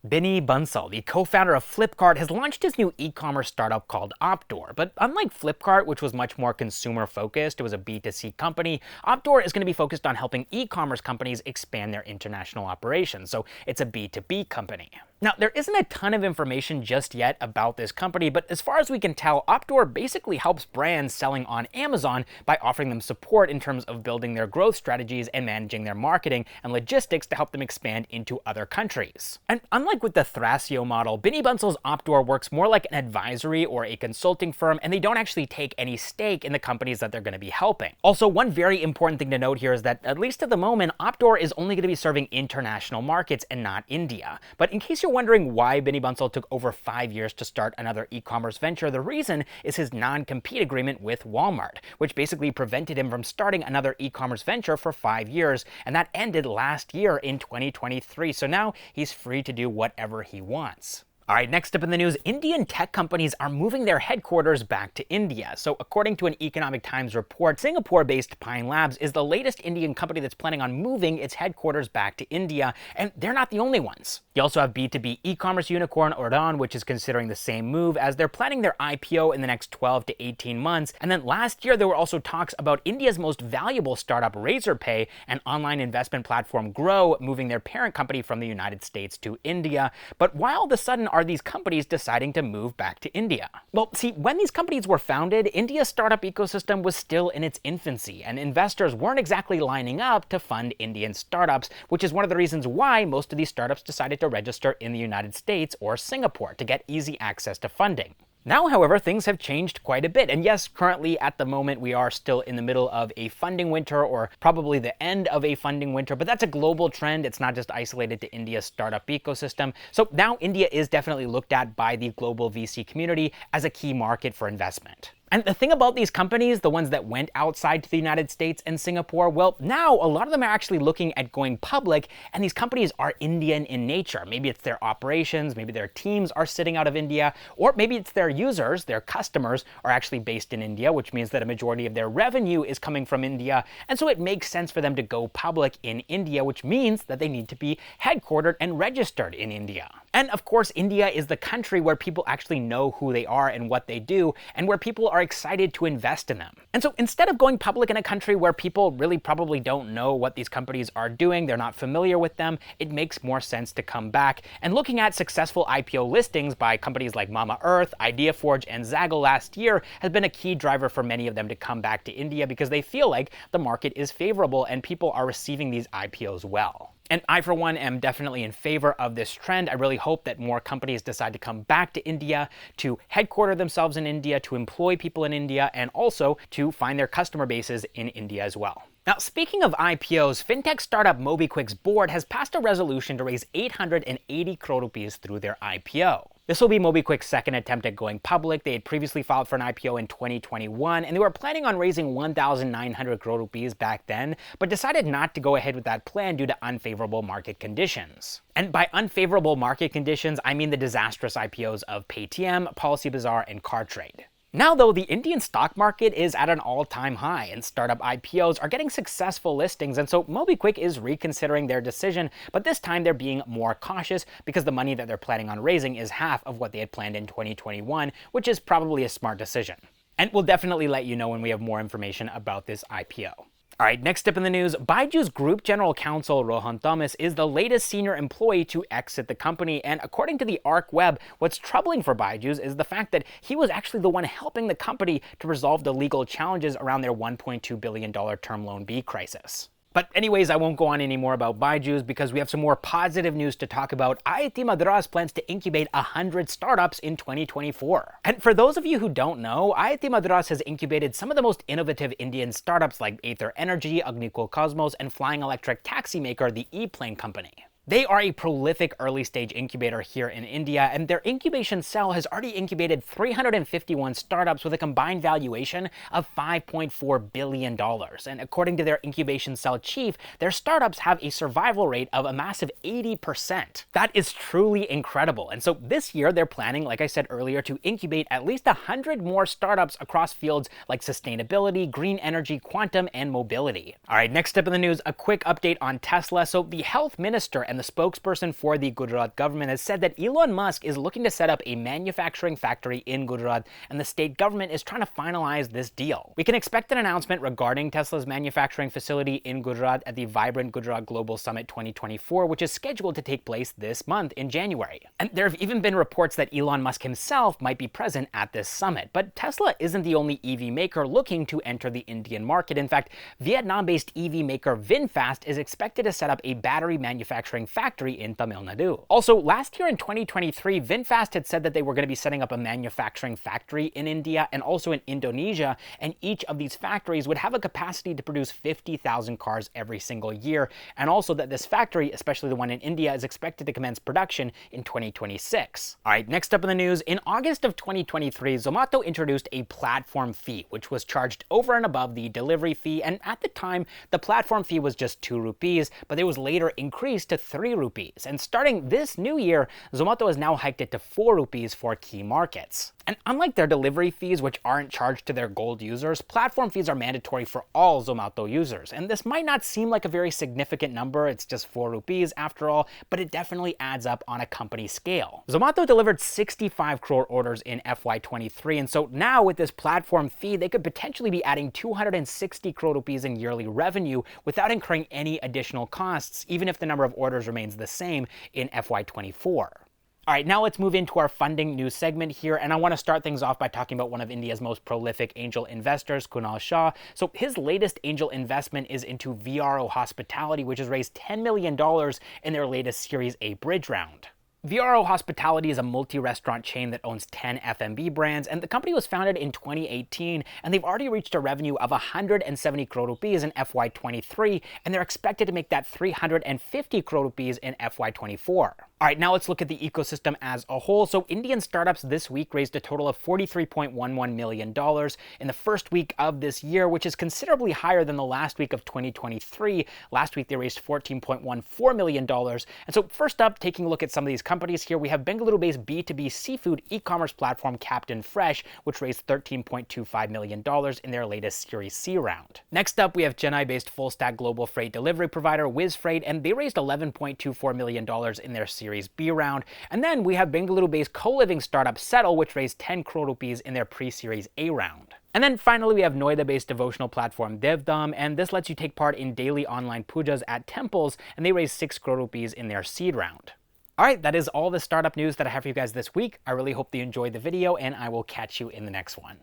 Binny Bansal, the co-founder of Flipkart, has launched his new e-commerce startup called OppDoor. But unlike Flipkart, which was much more consumer-focused, it was a B2C company, OppDoor is going to be focused on helping e-commerce companies expand their international operations. So it's a B2B company. Now, there isn't a ton of information just yet about this company, but as far as we can tell, OppDoor basically helps brands selling on Amazon by offering them support in terms of building their growth strategies and managing their marketing and logistics to help them expand into other countries. And unlike with the Thrasio model, Binny Bansal's OppDoor works more like an advisory or a consulting firm, and they don't actually take any stake in the companies that they're going to be helping. Also, one very important thing to note here is that, at least at the moment, OppDoor is only going to be serving international markets and not India. But in case you're wondering why Binny Bansal took over 5 years to start another e-commerce venture, the reason is his non-compete agreement with Walmart, which basically prevented him from starting another e-commerce venture for 5 years, and that ended last year in 2023. So now he's free to do whatever he wants. All right, next up in the news, Indian tech companies are moving their headquarters back to India. So according to an Economic Times report, Singapore-based Pine Labs is the latest Indian company that's planning on moving its headquarters back to India, and they're not the only ones. You also have B2B e-commerce unicorn Udaan, which is considering the same move, as they're planning their IPO in the next 12 to 18 months. And then last year, there were also talks about India's most valuable startup, Razorpay, and online investment platform Grow, moving their parent company from the United States to India. But why all of a sudden are these companies deciding to move back to India? Well, see, when these companies were founded, India's startup ecosystem was still in its infancy, and investors weren't exactly lining up to fund Indian startups, which is one of the reasons why most of these startups decided to register in the United States or Singapore to get easy access to funding. Now, however, things have changed quite a bit. And yes, currently at the moment, we are still in the middle of a funding winter, or probably the end of a funding winter, but that's a global trend. It's not just isolated to India's startup ecosystem. So now India is definitely looked at by the global VC community as a key market for investment. And the thing about these companies, the ones that went outside to the United States and Singapore, well, now a lot of them are actually looking at going public, and these companies are Indian in nature. Maybe it's their operations, maybe their teams are sitting out of India, or maybe it's their users, their customers are actually based in India, which means that a majority of their revenue is coming from India. And so it makes sense for them to go public in India, which means that they need to be headquartered and registered in India. And of course, India is the country where people actually know who they are and what they do, and where people are excited to invest in them. And so instead of going public in a country where people really probably don't know what these companies are doing, they're not familiar with them, it makes more sense to come back. And looking at successful IPO listings by companies like Mama Earth, IdeaForge, and Zaggle last year has been a key driver for many of them to come back to India, because they feel like the market is favorable and people are receiving these IPOs well. And I, for one, am definitely in favor of this trend. I really hope that more companies decide to come back to India, to headquarter themselves in India, to employ people in India, and also to find their customer bases in India as well. Now, speaking of IPOs, fintech startup MobiKwik's board has passed a resolution to raise 880 crore rupees through their IPO. This will be MobiKwik's second attempt at going public. They had previously filed for an IPO in 2021, and they were planning on raising 1,900 crore rupees back then, but decided not to go ahead with that plan due to unfavorable market conditions. And by unfavorable market conditions, I mean the disastrous IPOs of Paytm, PolicyBazaar, and CarTrade. Now, though, the Indian stock market is at an all-time high, and startup IPOs are getting successful listings, and so MobiKwik is reconsidering their decision, but this time they're being more cautious because the money that they're planning on raising is half of what they had planned in 2021, which is probably a smart decision. And we'll definitely let you know when we have more information about this IPO. All right, next up in the news, Byju's Group General Counsel Roshan is the latest senior employee to exit the company. And according to the Arc Web, what's troubling for Byju's is the fact that he was actually the one helping the company to resolve the legal challenges around their $1.2 billion Term Loan B crisis. But anyways, I won't go on anymore about Byju's because we have some more positive news to talk about. IIT Madras plans to incubate 100 startups in 2024. And for those of you who don't know, IIT Madras has incubated some of the most innovative Indian startups like Aether Energy, Agnikul Cosmos, and flying electric taxi maker, the E-Plane Company. They are a prolific early-stage incubator here in India, and their incubation cell has already incubated 351 startups with a combined valuation of $5.4 billion. And according to their incubation cell chief, their startups have a survival rate of a massive 80%. That is truly incredible. And so this year, they're planning, like I said earlier, to incubate at least 100 more startups across fields like sustainability, green energy, quantum, and mobility. All right, next up in the news, a quick update on Tesla. So the health minister and and the spokesperson for the Gujarat government has said that Elon Musk is looking to set up a manufacturing factory in Gujarat, and the state government is trying to finalize this deal. We can expect an announcement regarding Tesla's manufacturing facility in Gujarat at the Vibrant Gujarat Global Summit 2024, which is scheduled to take place this month in January. And there have even been reports that Elon Musk himself might be present at this summit. But Tesla isn't the only EV maker looking to enter the Indian market. In fact, Vietnam-based EV maker VinFast is expected to set up a battery manufacturing factory in Tamil Nadu. Also, last year in 2023, VinFast had said that they were going to be setting up a manufacturing factory in India and also in Indonesia, and each of these factories would have a capacity to produce 50,000 cars every single year, and also that this factory, especially the one in India, is expected to commence production in 2026. All right, next up in the news, in August of 2023, Zomato introduced a platform fee, which was charged over and above the delivery fee, and at the time, the platform fee was just 2 rupees, but it was later increased to 3 rupees. And starting this new year, Zomato has now hiked it to 4 rupees for key markets. And unlike their delivery fees, which aren't charged to their gold users, platform fees are mandatory for all Zomato users. And this might not seem like a very significant number, it's just 4 rupees after all, but it definitely adds up on a company scale. Zomato delivered 65 crore orders in FY23, and so now with this platform fee, they could potentially be adding 260 crore rupees in yearly revenue without incurring any additional costs, even if the number of orders remains the same in FY24. All right, now let's move into our funding news segment here, and I want to start things off by talking about one of India's most prolific angel investors, Kunal Shah. So his latest angel investment is into VRO Hospitality, which has raised $10 million in their latest Series A bridge round. VRO Hospitality is a multi-restaurant chain that owns 10 F&B brands, and the company was founded in 2018, and they've already reached a revenue of 170 crore rupees in FY23, and they're expected to make that 350 crore rupees in FY24. All right, now let's look at the ecosystem as a whole. So Indian startups this week raised a total of $43.11 million in the first week of this year, which is considerably higher than the last week of 2023. Last week, they raised $14.14 million. And so first up, taking a look at some of these companies here, we have Bengaluru-based B2B seafood e-commerce platform Captain Fresh, which raised $13.25 million in their latest Series C round. Next up, we have Chennai-based full-stack global freight delivery provider Wizfreight, and they raised $11.24 million in their Series B round. And then we have Bengaluru-based co-living startup Settle, which raised 10 crore rupees in their pre-Series A round. And then finally, we have Noida-based devotional platform Devdam, and this lets you take part in daily online pujas at temples, and they raised 6 crore rupees in their seed round. All right, that is all the startup news that I have for you guys this week. I really hope that you enjoyed the video, and I will catch you in the next one.